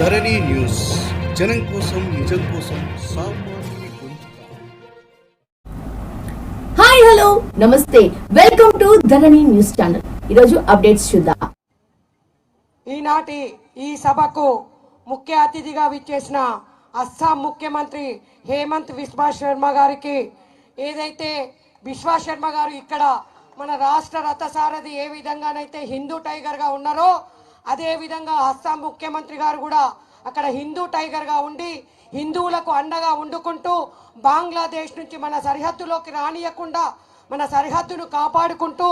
ధరణి news జనం కోసం నిజం కోసం సామాన్య గొంతుక. హాయ్ హలో నమస్తే, welcome to Dharani news channel. ఈరోజు అప్డేట్స్ చూద్దాం. ఈనాటి ఈ సభకు ముఖ్య అతిథిగా విచ్చేసిన అస్సాం ముఖ్యమంత్రి హేమంత్ బిశ్వా శర్మ గారికి, ఏదైతే బిశ్వా శర్మ గారు ఇక్కడ మన రాష్ట్ర రథసారథి ఏ విధంగానైతే హిందూ టైగర్గా ఉన్నారో, అదే విధంగా అస్సాం ముఖ్యమంత్రి గారు కూడా అక్కడ హిందూ టైగర్గా ఉండి హిందువులకు అండగా వండుకుంటూ బంగ్లాదేశ్ నుంచి మన సరిహద్దులోకి రానియకుండా మన సరిహద్దును కాపాడుకుంటూ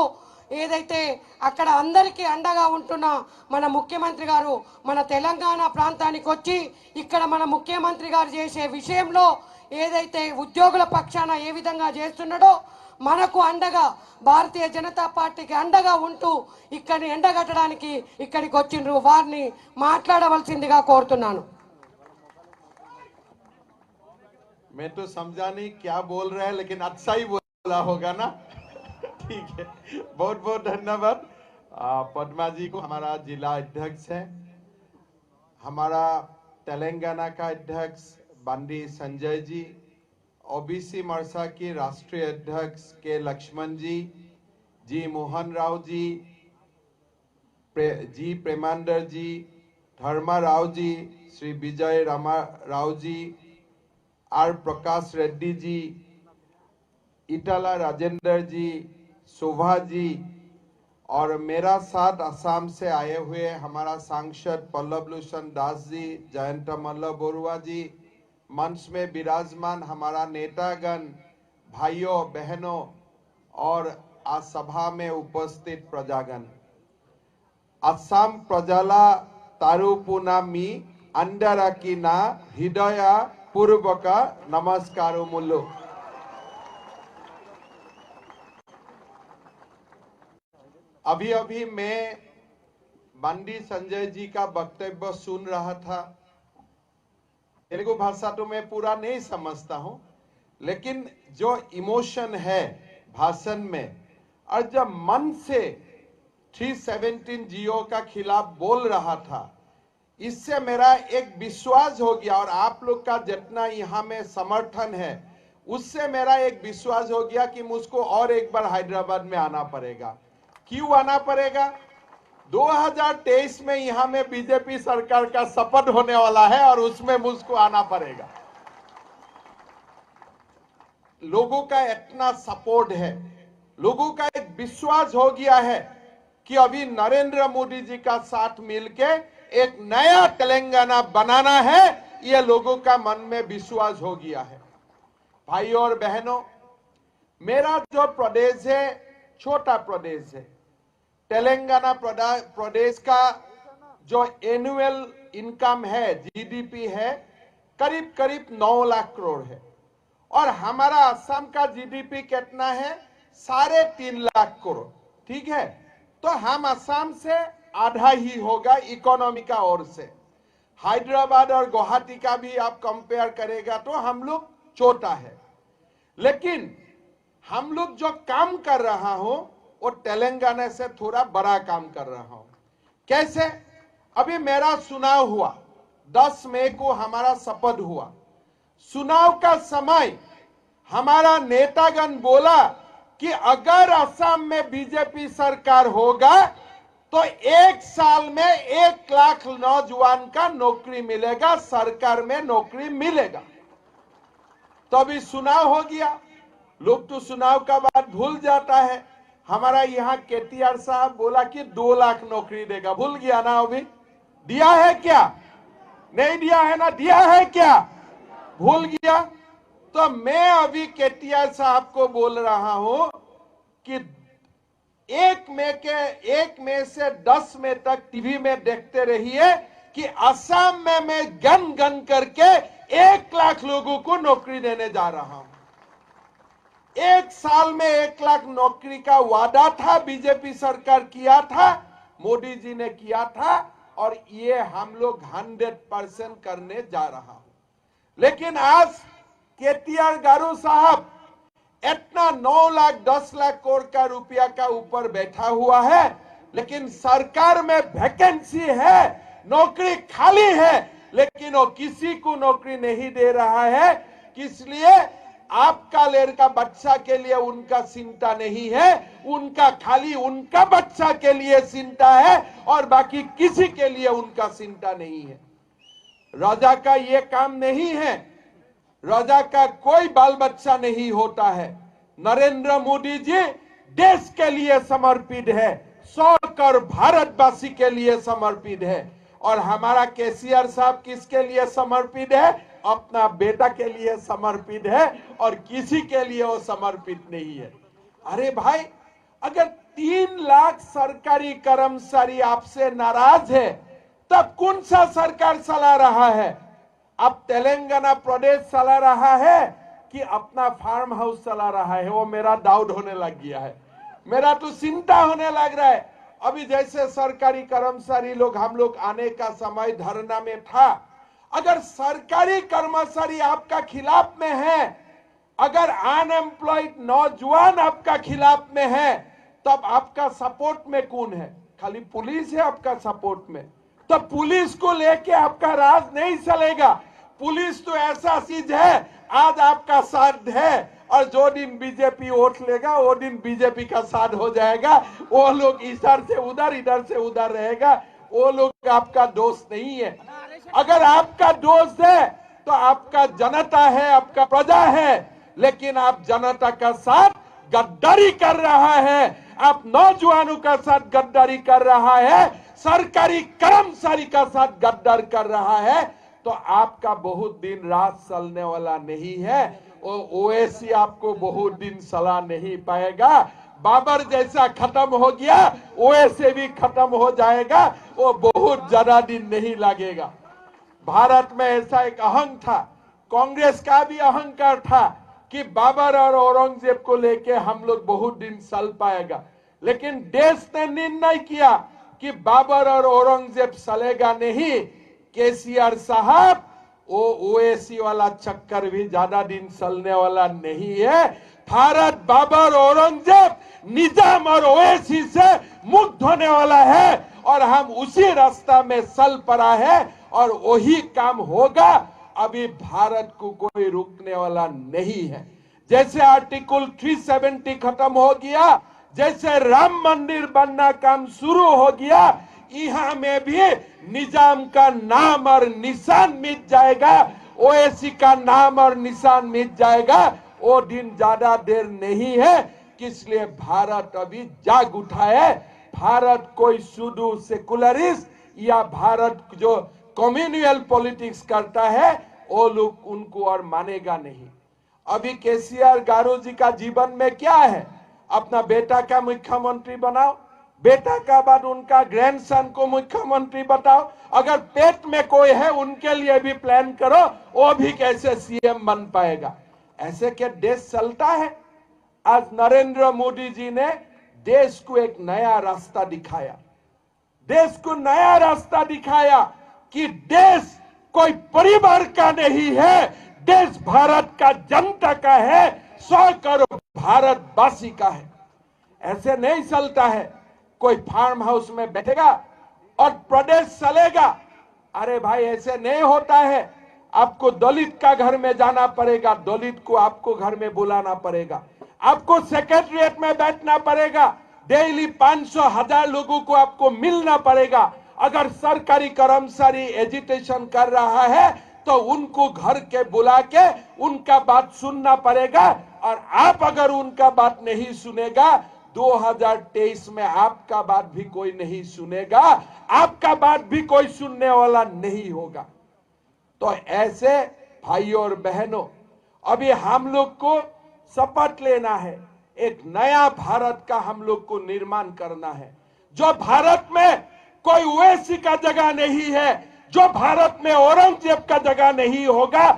ఏదైతే అక్కడ అందరికీ అండగా ఉంటున్న మన ముఖ్యమంత్రి గారు మన తెలంగాణ ప్రాంతానికి వచ్చి ఇక్కడ మన ముఖ్యమంత్రి గారు చేసే విషయంలో ఏదైతే ఉద్యోగుల పక్షాన ఏ విధంగా చేస్తున్నాడో మనకు అండగా భారతీయ జనతా పార్టీకి అండగా ఉంటూ ఇక్కడిని ఎండగట్టడానికి ఇక్కడికి వచ్చిండ్రు. వారిని మాట్లాడవలసిందిగా కోరుతున్నాను. मैं तो समझा नहीं क्या बोल रहा है, लेकिन अच्छा ही बोला होगा ना. ठीक है, बहुत बहुत धन्यवाद पद्मा जी को. हमारा जिला अध्यक्ष है, हमारा तेलंगाना का अध्यक्ष बंडी संजय जी, ओबीसी मोर्चा की राष्ट्रीय अध्यक्ष के लक्ष्मण जी मोहन राव जी, प्रेमांदर जी, धर्मा राव जी, श्री विजय रामा राव जी, आर प्रकाश रेड्डी जी, इटाला राजेंद्र जी, शोभा जी, और मेरा साथ असम से आए हुए हमारा सांसद पल्लव लोचन दास जी, जयंत मल्ल बरुआ जी, मंच में विराजमान हमारा नेतागण, भाइयों बहनों और आज सभा में उपस्थित प्रजागण. असम प्रजला तारुपुना मी अंडराकी ना हृदय पूर्वक नमस्कार मुल्लु. अभी अभी मैं बंडी संजय जी का वक्तव्य सुन रहा था. तेलुगु भाषा तो मैं पूरा नहीं समझता हूं, लेकिन जो इमोशन है भाषण में और जब मन से 317 जियो का खिलाफ बोल रहा था, इससे मेरा एक विश्वास हो गया. और आप लोग का जितना यहाँ में समर्थन है उससे मेरा एक विश्वास हो गया कि मुझको और एक बार हैदराबाद में आना पड़ेगा. क्यों आना पड़ेगा? 2023 में यहाँ में बीजेपी सरकार का शपथ होने वाला है और उसमें मुझको आना पड़ेगा. लोगों का इतना सपोर्ट है, लोगों का एक विश्वास हो गया है कि अभी नरेंद्र मोदी जी का साथ मिलके एक नया तेलंगाना बनाना है. ये लोगों का मन में विश्वास हो गया है. भाइयों और बहनों, मेरा जो प्रदेश है छोटा प्रदेश है. तेलंगाना प्रदेश का जो एनुअल इनकम है, जीडीपी है, करीब करीब 9 लाख करोड़ है. और हमारा असम का जीडीपी कितना है? 3.5 लाख करोड़. ठीक है, तो हम असम से आधा ही होगा इकोनॉमी का ओर से. हैदराबाद और गुवाहाटी का भी आप कंपेयर करेगा तो हम लोग छोटा है. लेकिन हम लोग जो काम कर रहा हूं वो तेलंगाना से थोड़ा बड़ा काम कर रहा हूं. कैसे? अभी मेरा चुनाव हुआ, 10 मई को हमारा शपथ हुआ. चुनाव का समय हमारा नेतागण बोला कि अगर असम में बीजेपी सरकार होगा तो 1 साल में 1 लाख नौजवान का नौकरी मिलेगा, सरकार में नौकरी मिलेगा. तो अभी चुनाव हो गया, लोग तो चुनाव का बात भूल जाता है. हमारा यहाँ केटीआर साहब बोला कि 2 लाख नौकरी देगा, भूल गया ना? अभी दिया है क्या? नहीं दिया है ना? दिया है क्या? भूल गया. तो मैं अभी केटीआर साहब को बोल रहा हूं कि 1 मई से 10 मई तक टीवी में देखते रहिए कि असम में मैं गन गन करके 1 लाख लोगों को नौकरी देने जा रहा हूं. 1 साल में 1 लाख नौकरी का वादा था, बीजेपी सरकार किया था, मोदी जी ने किया था, और ये हम लोग 100% करने जा रहा हूं. लेकिन आज केटीआर गारू साहब इतना 9 लाख 10 लाख करोड़ का रुपया का ऊपर बैठा हुआ है, लेकिन सरकार में वैकेंसी है, नौकरी खाली है, लेकिन वो किसी को नौकरी नहीं दे रहा है। इसलिए आपका लड़का बच्चा के लिए उनका चिंता नहीं है, उनका खाली उनका बच्चा के लिए चिंता है और बाकी किसी के लिए उनका चिंता नहीं है। राजा का ये काम नहीं है, राजा का कोई बाल बच्चा नहीं होता है। नरेंद्र मोदी जी देश के लिए समर्पित है, 100 करोड़ भारतवासी के लिए समर्पित है। और हमारा केसीआर साहब किसके लिए समर्पित है? अपना बेटा के लिए समर्पित है और किसी के लिए वो समर्पित नहीं है। अरे भाई, अगर 3 लाख सरकारी कर्मचारी आपसे नाराज है तब कौन सा सरकार चला रहा है? अब तेलंगाना प्रदेश चला रहा है कि अपना फार्म हाउस चला रहा है? वो मेरा डाउट होने लग गया है, मेरा तो चिंता होने लग रहा है। अभी जैसे सरकारी कर्मचारी लोग, हम लोग आने का समय धरना में था, अगर सरकारी कर्मचारी आपका खिलाफ में है, अगर अनएम्प्लॉयड नौजवान आपका खिलाफ में है, तब आपका सपोर्ट में कौन है? खाली पुलिस है आपका सपोर्ट में। तब पुलिस को लेके आपका राज नहीं चलेगा। पुलिस तो ऐसा चीज है, आज आपका साथ है और जो दिन बीजेपी वोट लेगा वो दिन बीजेपी का साथ हो जाएगा। वो लोग इधर से उधर रहेगा, वो लोग आपका दोस्त नहीं है। अगर आपका दोस्त है तो आपका जनता है, आपका प्रजा है, लेकिन आप जनता का साथ गद्दारी कर रहा है, आप नौजवानों का साथ गद्दारी कर रहा है, सरकारी कर्मचारी का साथ गद्दार कर रहा है, तो आपका बहुत दिन रात चलने वाला नहीं है। ओवैसी आपको बहुत दिन चला नहीं पाएगा। बाबर जैसा खत्म हो गया, ओवैसी भी खत्म हो जाएगा, वो बहुत ज्यादा दिन नहीं लगेगा। भारत में ऐसा एक अहंग था, कांग्रेस का भी अहंकार था कि बाबर और औरंगजेब को लेके हम लोग बहुत दिन चल पाएगा, लेकिन देश ने निर्णय किया कि बाबर और औरंगजेब चलेगा नहीं। केसीआर साहब, वो ओवैसी वाला चक्कर भी ज्यादा दिन चलने वाला नहीं है। भारत बाबर, औरंगजेब, निजाम और ओवैसी से मुक्त होने वाला है और हम उसी रास्ता में चल पड़ा है और वही काम होगा। अभी भारत को कोई रुकने वाला नहीं है। जैसे आर्टिकल 370 खत्म हो गया, जैसे राम मंदिर बनना काम शुरू हो गया, यहाँ में भी निजाम का नाम और निशान मिट जाएगा, ओवैसी का नाम और निशान मिट जाएगा। वो दिन ज्यादा देर नहीं है, इसलिए भारत अभी जाग उठा है। भारत कोई सुडू सेकुलरिस्ट या भारत जो कम्युनल पॉलिटिक्स करता है, वो लोग उनको और मानेगा नहीं। अभी केसीआर गारू जी का जीवन में क्या है? अपना बेटा का मुख्यमंत्री बनाओ, बेटा का बाद उनका ग्रैंडसन को मुख्यमंत्री बताओ, अगर पेट में कोई है उनके लिए भी प्लान करो, वो भी कैसे सीएम बन पाएगा? ऐसे क्या देश चलता है? आज नरेंद्र मोदी जी ने देश को एक नया रास्ता दिखाया, देश को नया रास्ता दिखाया कि देश कोई परिवार का नहीं है, देश भारत का जनता का है, 100 करोड़ भारतवासी का है। ऐसे नहीं चलता है कोई फार्म हाउस में बैठेगा और प्रदेश चलेगा। अरे भाई, ऐसे नहीं होता है। आपको दलित का घर में जाना पड़ेगा, दलित को आपको घर में बुलाना पड़ेगा, आपको सेक्रेटरिएट में बैठना पड़ेगा, डेली 500,000 लोगों को आपको मिलना पड़ेगा। अगर सरकारी कर्मचारी एजिटेशन कर रहा है तो उनको घर के बुला के उनका बात सुनना पड़ेगा, और आप अगर उनका बात नहीं सुनेगा, 2023 में आपका बात भी कोई नहीं सुनेगा, आपका बात भी कोई सुनने वाला नहीं होगा। तो ऐसे भाइयों और बहनों, अभी हम लोग को शपथ लेना है, एक नया भारत का हम लोग को निर्माण करना है, जो भारत में कोई ओवैसी का जगह नहीं है, जो भारत में औरंगजेब का जगह नहीं होगा,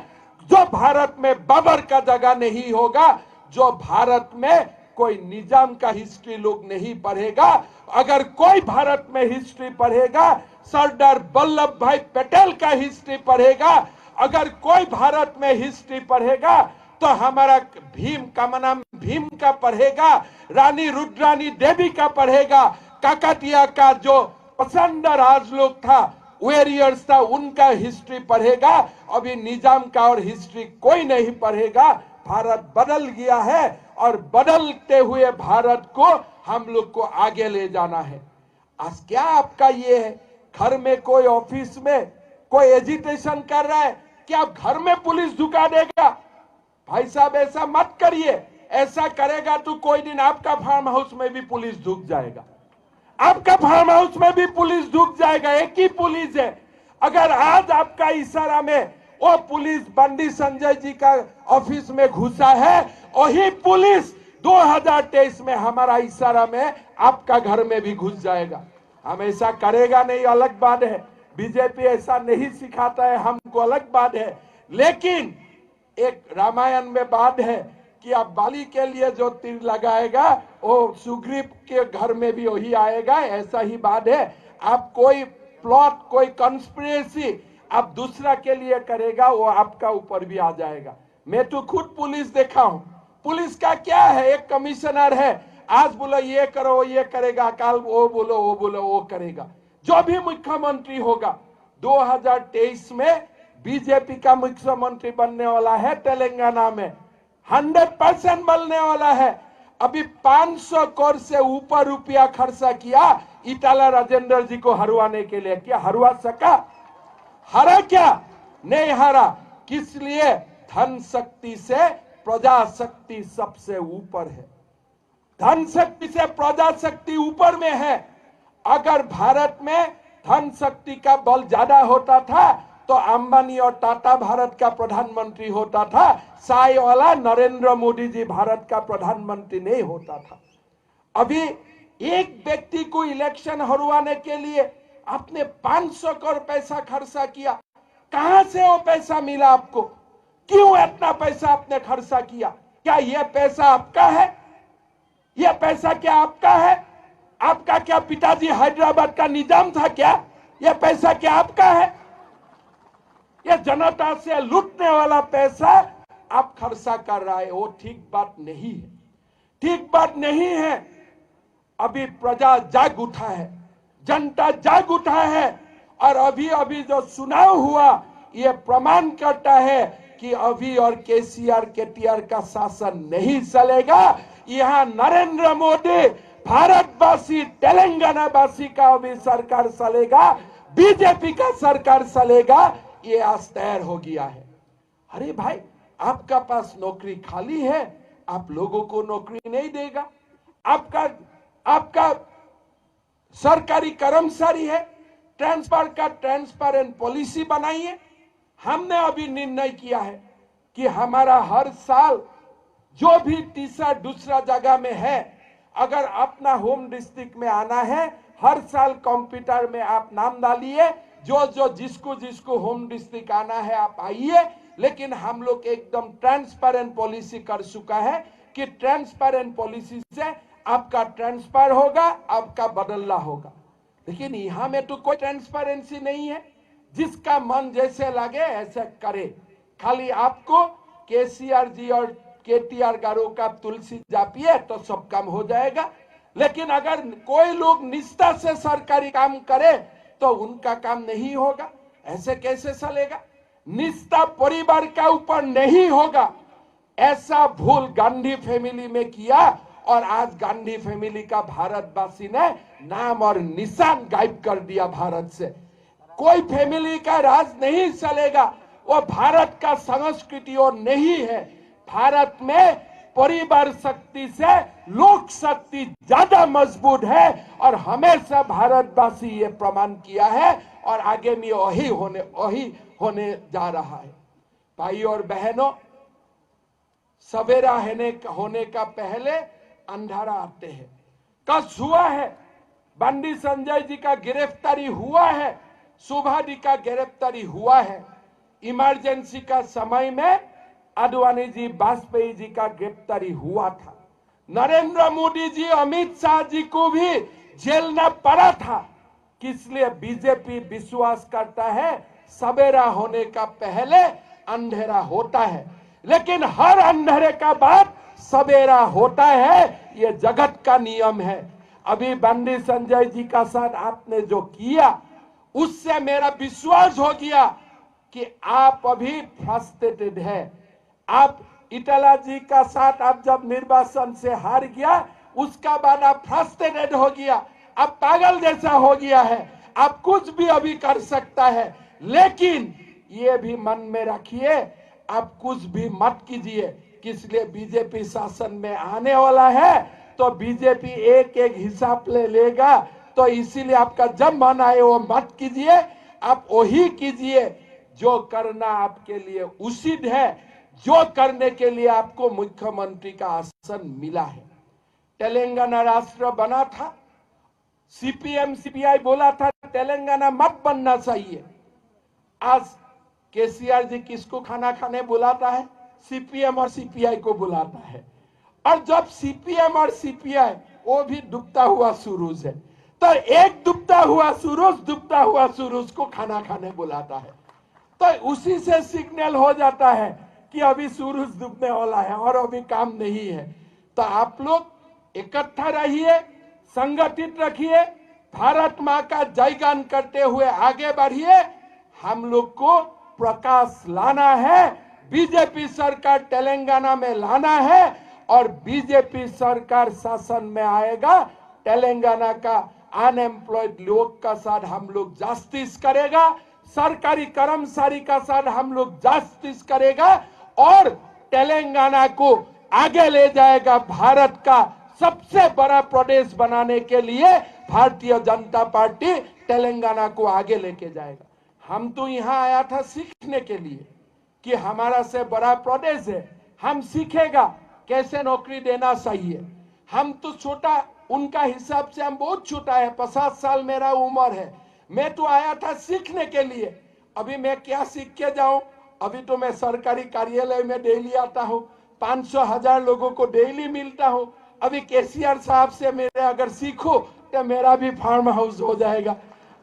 जो भारत में बाबर का जगह नहीं होगा, जो भारत में कोई निजाम का हिस्ट्री लोग नहीं पढ़ेगा। अगर कोई भारत में हिस्ट्री पढ़ेगा, सरदार वल्लभ भाई पटेल का हिस्ट्री पढ़ेगा। अगर कोई भारत में हिस्ट्री पढ़ेगा तो हमारा भीम का नाम भीम का पढ़ेगा, रानी रुद्रानी देवी का पढ़ेगा, काकतिया का जो पसंद राज लोग था वॉरियर्स था उनका हिस्ट्री पढ़ेगा, अभी निजाम का और हिस्ट्री कोई नहीं पढ़ेगा। भारत बदल गया है और बदलते हुए भारत को हम लोग को आगे ले जाना है। आज क्या आपका ये है, घर में कोई ऑफिस में कोई एजिटेशन कर रहा है, क्या आप घर में पुलिस ढुका देगा? भाई साहब ऐसा मत करिए, ऐसा करेगा तो कोई दिन आपका फार्म हाउस में भी पुलिस ढुक जाएगा, आपका फार्म हाउस में भी पुलिस ढुक जाएगा। एक ही पुलिस है। अगर आज आपका इशारा में वो पुलिस बंडी संजय जी का ऑफिस में घुसा है, वही पुलिस 2023 में हमारा इशारा में आपका घर में भी घुस जाएगा। हम ऐसा करेगा नहीं, अलग बात है। बीजेपी ऐसा नहीं सिखाता है हमको, अलग बात है। लेकिन एक रामायण में बात है कि आप बाली के लिए जो तीर लगाएगा वो सुग्रीव के घर में भी वही आएगा, ऐसा ही बात है। आप कोई प्लॉट, कोई कंस्पिरेसी आप दूसरा के लिए करेगा, वो आपका ऊपर भी आ जाएगा। मैं तो खुद पुलिस देखा हूं। पुलिस का क्या है, एक कमिश्नर है, आज बोलो ये करो ये करेगा, कल वो बोलो वो करेगा। जो भी मुख्यमंत्री होगा 2023 में बीजेपी का मुख्यमंत्री बनने वाला है, तेलंगाना में 100% बनने वाला है। अभी 500 करोड़ से ऊपर रुपया खर्चा किया इटाला राजेंद्र जी को हरवाने के लिए। क्या हरवा सका? हरा क्या? नहीं हरा। किस लिए? धन शक्ति से प्रजा शक्ति सबसे ऊपर है। धन शक्ति से प्रजा शक्ति ऊपर में है। अगर भारत में धन शक्ति का बल ज्यादा होता था तो अंबानी और टाटा भारत का प्रधानमंत्री होता था, साई वाला नरेंद्र मोदी जी भारत का प्रधानमंत्री नहीं होता था। अभी एक व्यक्ति को इलेक्शन हरवाने के लिए आपने 500 करोड़ पैसा खर्चा किया। कहां से वो पैसा मिला आपको? क्यों इतना पैसा आपने खर्चा किया? क्या यह पैसा आपका है? यह पैसा क्या आपका है? आपका क्या पिताजी हैदराबाद का निजाम था क्या? यह पैसा क्या आपका है? यह जनता से लूटने वाला पैसा आप खर्चा कर रहा है, वो ठीक बात नहीं है, ठीक बात नहीं है। अभी प्रजा जाग उठा है, जनता जाग उठा है और अभी अभी जो चुनाव हुआ ये प्रमाण करता है कि अभी और केसीआर केटीआर का शासन नहीं चलेगा। यहाँ नरेंद्र मोदी भारतवासी तेलंगाना वासी का अभी सरकार चलेगा, बीजेपी का सरकार चलेगा, ये आज तैयार हो गया है। अरे भाई आपका पास नौकरी खाली है, आप लोगों को नौकरी नहीं देगा। आपका सरकारी कर्मचारी है, ट्रांसपेरेंट पॉलिसी बनाइए। हमने अभी निर्णय किया है कि हमारा हर साल जो भी तीसरा दूसरा जगह में है, अगर अपना होम डिस्ट्रिक्ट में आना है, हर साल कंप्यूटर में आप नाम डालिए, जो जिसको होम डिस्ट्रिक्ट आना है आप आइए। लेकिन हम लोग एकदम ट्रांसपेरेंट पॉलिसी कर चुका है कि ट्रांसपेरेंट पॉलिसी से आपका ट्रांसफर होगा, आपका बदलना होगा। लेकिन यहाँ में तो कोई ट्रांसपेरेंसी नहीं है, जिसका मन जैसे लगे ऐसे करे। खाली आपको केसीआर जी और केटीआर गारों का तुलसी जापिए तो सब काम हो जाएगा। लेकिन अगर कोई लोग निष्ठा से सरकारी काम करे तो उनका काम नहीं होगा। ऐसे कैसे चलेगा? निष्ठा परिवार का ऊपर नहीं होगा। ऐसा भूल गांधी फैमिली में किया और आज गांधी फैमिली का भारतवासी ने नाम और निशान गायब कर दिया भारत से। कोई फैमिली का राज नहीं चलेगा, वो भारत का संस्कृति और नहीं है। भारत में परिवार शक्ति से लोक शक्ति ज्यादा मजबूत है और हमेशा भारतवासी ये प्रमाण किया है और आगे में वही होने जा रहा है। भाई और बहनों, सवेरा होने का पहले अंधारा आते हैं। कल हुआ है, बंडी संजय जी का गिरफ्तारी हुआ है, शोभा जी का गिरफ्तारी हुआ है। इमरजेंसी का समय में आडवाणी जी, वाजपेयी जी का गिरफ्तारी हुआ था। नरेंद्र मोदी जी, अमित शाह जी को भी जेलना पड़ा था। किस लिए? बीजेपी विश्वास करता है सवेरा होने का पहले अंधेरा होता है, लेकिन हर अंधेरे का बाद सवेरा होता है। ये जगत का नियम है। अभी बंडी संजय जी का साथ आपने जो किया उससे मेरा विश्वास हो गया कि आप अभी फ्रस्ट्रेटेड है। आप इटाला जी का साथ आप जब निर्वाचन से हार गया, उसका बाद आप फ्रस्ट्रेटेड हो गया, अब पागल जैसा हो गया है, आप कुछ भी अभी कर सकता है। लेकिन ये भी मन में रखिए, आप कुछ भी मत कीजिए, किसलिए बीजेपी शासन में आने वाला है तो बीजेपी एक एक हिसाब ले लेगा। तो इसीलिए आपका जब मन आए वो मत कीजिए, आप वही कीजिए जो करना आपके लिए उचित है, जो करने के लिए आपको मुख्यमंत्री का आसन मिला है। तेलंगाना राष्ट्र बना था, सीपीएम सीपीआई बोला था तेलंगाना मत बनना चाहिए। आज केसीआर जी किसको खाना खाने बुलाता है? सीपीएम और सीपीआई को बुलाता है। और जब सीपीएम और सीपीआई वो भी डूबता हुआ सूरज है, तो एक डूबता हुआ सूरज को खाना खाने बुलाता है। तो उसी से सिग्नल हो जाता है कि अभी सूरज डूबने वाला है और अभी काम नहीं है। तो आप लोग इकट्ठा रहिए, संगठित रखिए, भारत माँ का जयगान करते हुए आगे बढ़िए। हम लोग को प्रकाश लाना है, बीजेपी सरकार तेलंगाना में लाना है, और बीजेपी सरकार शासन में आएगा, तेलंगाना का अनएम्प्लॉयड लोग का साथ हम लोग जस्टिस करेगा, सरकारी कर्मचारी का साथ हम लोग जस्टिस करेगा, और तेलंगाना को आगे ले जाएगा। भारत का सबसे बड़ा प्रदेश बनाने के लिए भारतीय जनता पार्टी तेलंगाना को आगे लेके जाएगा। हम तो यहाँ आया था सीखने के लिए कि हमारा से बड़ा प्रदेश है, हम सीखेगा कैसे नौकरी देना चाहिए। हम तो छोटा, उनका हिसाब से हम बहुत छोटा है, 50 साल मेरा उम्र है। मैं तो आया था सीखने के लिए। अभी मैं क्या सीख के जाऊं? अभी तो मैं सरकारी कार्यालय में डेली आता हूं, 500,000 लोगों को डेली मिलता हूं। अभी केसीआर साहब से मेरे अगर सीखो तो मेरा भी फार्म हाउस हो जाएगा,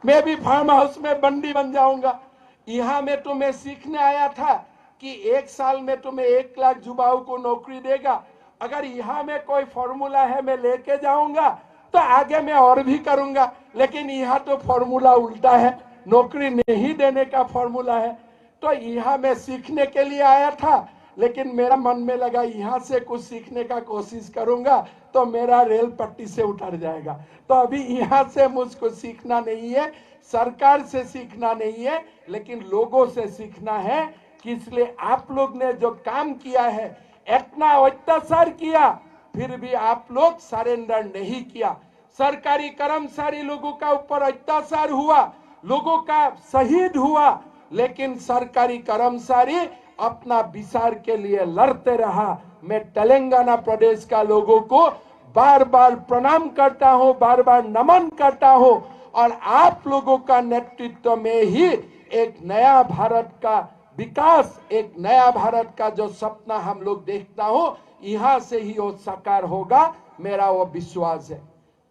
मैं भी फार्म हाउस में बंदी बन जाऊंगा। यहाँ में तो मैं सीखने आया था कि 1 साल में तुम्हें 1 लाख युवाओं को नौकरी देगा। अगर यहाँ में कोई फॉर्मूला है मैं लेके जाऊंगा तो आगे मैं और भी करूंगा, लेकिन यहाँ तो फॉर्मूला उल्टा है, नौकरी नहीं देने का फॉर्मूला है। तो यहाँ मैं सीखने के लिए आया था, लेकिन मेरा मन में लगा यहाँ से कुछ सीखने का कोशिश करूंगा तो मेरा रेल पट्टी से उतर जाएगा। तो अभी यहाँ से मुझको सीखना नहीं है, सरकार से सीखना नहीं है, लेकिन लोगों से सीखना है। कि इसलिए आप लोग ने जो काम किया है, इतना अत्याचार किया, फिर भी आप लोग सरेंडर नहीं किया। सरकारी कर्मचारी लोगों का ऊपर अत्याचार हुआ, लोगों का शहीद हुआ, लेकिन सरकारी कर्मचारी अपना विचार के लिए लड़ते रहा। मैं तेलंगाना प्रदेश का लोगों को बार बार प्रणाम करता हूं, बार बार नमन करता हूं, और आप लोगों का नेतृत्व में ही एक नया भारत का विकास, एक नया भारत का जो सपना हम लोग देखता हो, यहाँ से ही वो साकार होगा, मेरा वो विश्वास है।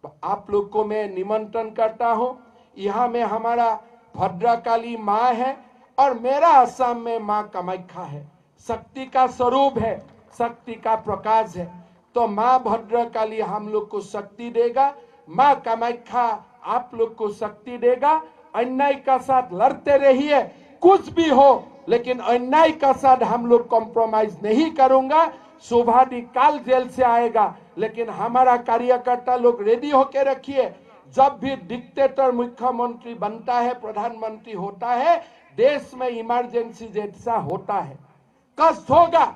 तो आप लोग को मैं निमंत्रण करता हूँ। यहाँ में हमारा भद्रकाली माँ है, और मेरा असम में माँ कामाख्या है, शक्ति का स्वरूप है, शक्ति का प्रकाश है। तो माँ भद्रकाली हम लोग को शक्ति देगा, माँ कामाख्या आप लोग को शक्ति देगा। अन्याय का साथ लड़ते रहिए, कुछ भी हो, लेकिन अन्याय का साथ हम लोग कॉम्प्रोमाइज नहीं करूंगा। शोभादी काल जेल से आएगा, लेकिन हमारा कार्यकर्ता लोग रेडी होके रखिए। जब भी डिक्टेटर मुख्यमंत्री बनता है, प्रधानमंत्री होता है, देश में इमरजेंसी जैसा होता है, कष्ट होगा,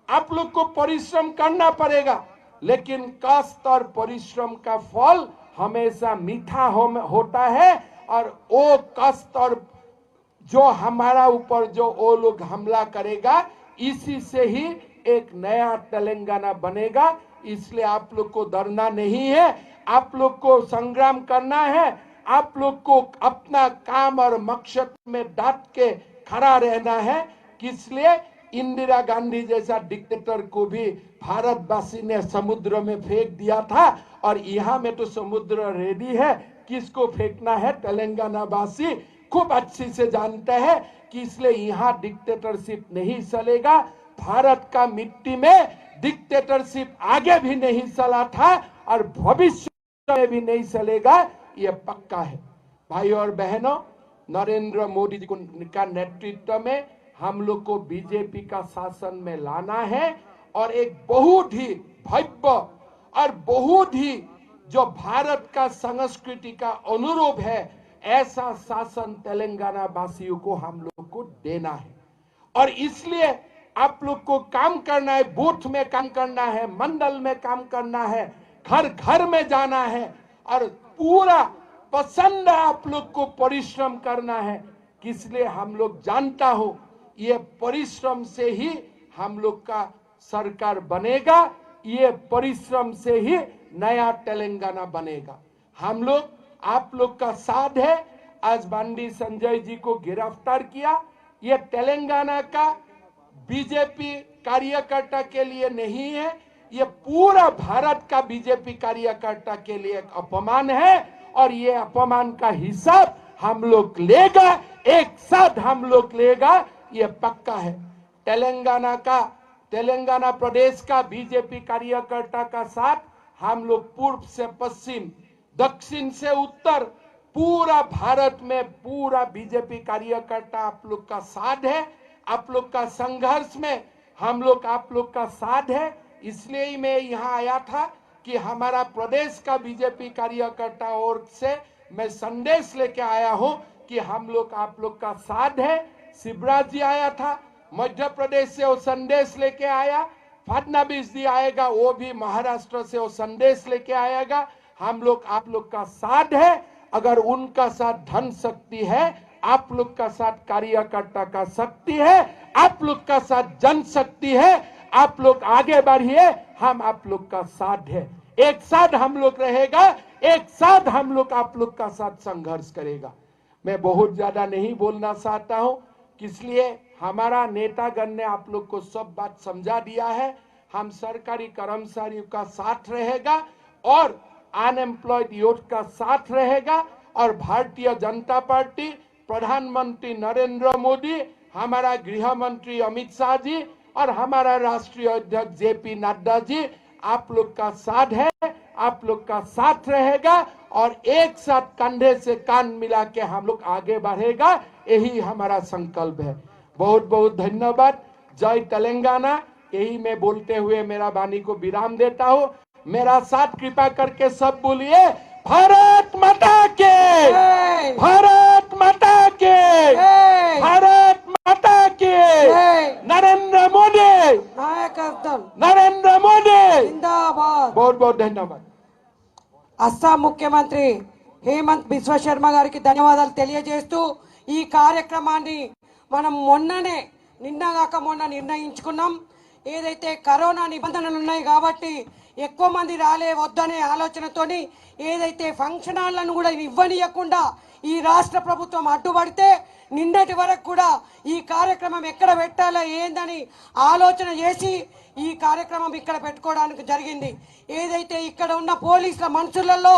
आप लोग को परिश्रम करना पड़ेगा, लेकिन कष्ट और परिश्रम का फल हमेशा मीठा होता है। और वो कष्ट और जो हमारा ऊपर जो वो लोग हमला करेगा, इसी से ही एक नया तेलंगाना बनेगा। इसलिए आप लोग को डरना नहीं है, आप लोग को संग्राम करना है, आप लोग को अपना काम और मकसद में डट के खड़ा रहना है। इसलिए इंदिरा गांधी जैसा डिक्टेटर को भी भारतवासी ने समुद्र में फेंक दिया था, और यहाँ में तो समुद्र रेडी है, किसको फेंकना है तेलंगाना वासी खूब अच्छी से जानते हैं। कि इसलिए यहाँ डिक्टेटरशिप नहीं चलेगा। भारत का मिट्टी में डिक्टेटरशिप आगे भी नहीं चला था, और भविष्य में भी नहीं चलेगा, ये पक्का है। भाई और बहनों, नरेंद्र मोदी जी का नेतृत्व में हम लोग को बीजेपी का शासन में लाना है और एक बहुत ही भव्य और बहुत ही जो भारत का संस्कृति का अनुरूप है ऐसा शासन तेलंगाना वासियों को हम लोग को देना है। और इसलिए आप लोग को काम करना है, बूथ में काम करना है, मंडल में काम करना है, घर घर में जाना है और पूरा पसंद आप लोग को परिश्रम करना है। इसलिए हम लोग जानता हो ये परिश्रम से ही हम लोग का सरकार बनेगा, ये परिश्रम से ही नया तेलंगाना बनेगा। हम लोग आप लोग का साथ है। आज बंडी संजय जी को गिरफ्तार किया, ये तेलंगाना का बीजेपी कार्यकर्ता के लिए नहीं है, ये पूरा भारत का बीजेपी कार्यकर्ता के लिए एक अपमान है और ये अपमान का हिसाब हम लोग लेगा, एक साथ हम लोग लेगा, ये पक्का है। तेलंगाना प्रदेश का बीजेपी कार्यकर्ता का साथ हम लोग पूर्व से पश्चिम, दक्षिण से उत्तर, पूरा भारत में पूरा बीजेपी कार्यकर्ता आप लोग का साथ है। आप लोग का संघर्ष में हम लोग आप लोग का साथ है। इसलिए ही मैं यहाँ आया था कि हमारा प्रदेश का बीजेपी कार्यकर्ता और से मैं संदेश लेके आया हूँ कि हम लोग आप लोग का साथ है। शिवराज जी आया था मध्य प्रदेश से, वो संदेश लेके आया। फडणवीस जी आएगा, वो भी महाराष्ट्र से वो संदेश लेके आएगा। हम लोग आप लोग का साथ है। अगर उनका साथ धन शक्ति है, आप लोग का साथ कार्यकर्ता का शक्ति है, आप लोग का साथ जन शक्ति है, आप लोग आगे बढ़िए, हम आप लोग का साथ है। एक साथ हम लोग रहेगा, एक साथ हम लोग आप लोग का साथ संघर्ष करेगा। मैं बहुत ज्यादा नहीं बोलना चाहता हूं, इसलिए हमारा नेतागण ने आप लोग को सब बात समझा दिया है। हम सरकारी कर्मचारियों का साथ रहेगा और अनएम्प्लॉयड यूथ का साथ रहेगा और भारतीय जनता पार्टी, प्रधानमंत्री नरेंद्र मोदी, हमारा गृह मंत्री अमित शाह जी और हमारा राष्ट्रीय अध्यक्ष जेपी नड्डा जी आप लोग का साथ है, आप लोग का साथ रहेगा और एक साथ कंधे से कान मिला के हम लोग आगे बढ़ेगा। यही हमारा संकल्प है। बहुत बहुत धन्यवाद। जय तेलंगाना। यही मैं बोलते हुए मेरा वाणी को विराम देता हूँ। मेरा साथ कृपा करके सब बोलिए, भारत माता के, भारत माता के, भारत माता के, नरेंद्र मोदी नायकत्व, नरेंद्र मोदी जिंदाबाद। बहुत बहुत धन्यवाद। అస్సాం ముఖ్యమంత్రి హేమంత్ బిశ్వ శర్మ గారికి ధన్యవాదాలు తెలియజేస్తూ ఈ కార్యక్రమాన్ని మనం నిన్నగాక మొన్న నిర్ణయించుకున్నాం. ఏదైతే కరోనా నిబంధనలు ఉన్నాయి కాబట్టి ఎక్కువ మంది వద్దనే ఆలోచనతోని ఏదైతే ఫంక్షన్ హాల్లను కూడా ఇవ్వనియకుండా ఈ రాష్ట్ర ప్రభుత్వం అడ్డుపడితే నిన్నటి వరకు కూడా ఈ కార్యక్రమం ఎక్కడ పెట్టాలో ఏందని ఆలోచన చేసి ఈ కార్యక్రమం ఇక్కడ పెట్టుకోవడానికి జరిగింది. ఏదైతే ఇక్కడ ఉన్న పోలీసుల మనుషులలో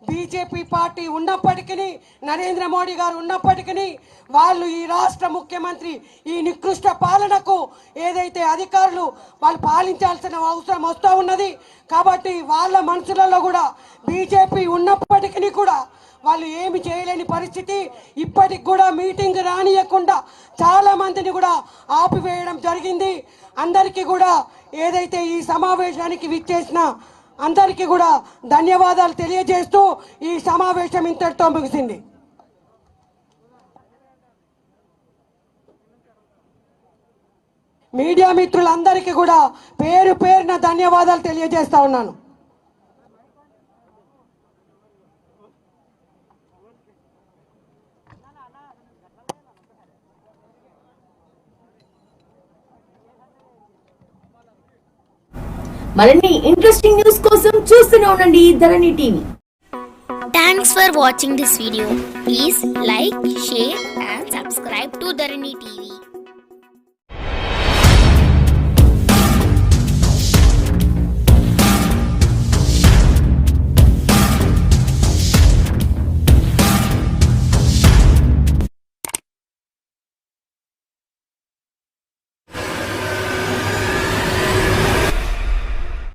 బీజేపీ పార్టీ ఉన్నప్పటికీ, నరేంద్ర మోడీ గారు ఉన్నప్పటికీ వాళ్ళు ఈ రాష్ట్ర ముఖ్యమంత్రి ఈ నికృష్ట పాలనకు ఏదైతే అధికారులు వాళ్ళు పాలించాల్సిన అవసరం వస్తూ ఉన్నది. కాబట్టి వాళ్ళ మనుషులలో కూడా బీజేపీ ఉన్నప్పటికీ కూడా వాళ్ళు ఏమి చేయలేని పరిస్థితి. ఇప్పటికి కూడా మీటింగ్ రానియకుండా చాలా మందిని కూడా ఆపివేయడం జరిగింది. అందరికీ కూడా ఏదైతే ఈ సమావేశానికి విచ్చేసిన అందరికీ కూడా ధన్యవాదాలు తెలియజేస్తూ ఈ సమావేశం ఇంతటితో ముగిసింది. మీడియా మిత్రులందరికీ కూడా పేరు పేరున ధన్యవాదాలు తెలియజేస్తా ఉన్నాను. మరిన్ని ఇంట్రెస్టింగ్ న్యూస్ కోసం చూస్తూనే ఉండండి ధరణి TV. Thanks for watching this video. Please like, share and subscribe to Dharani.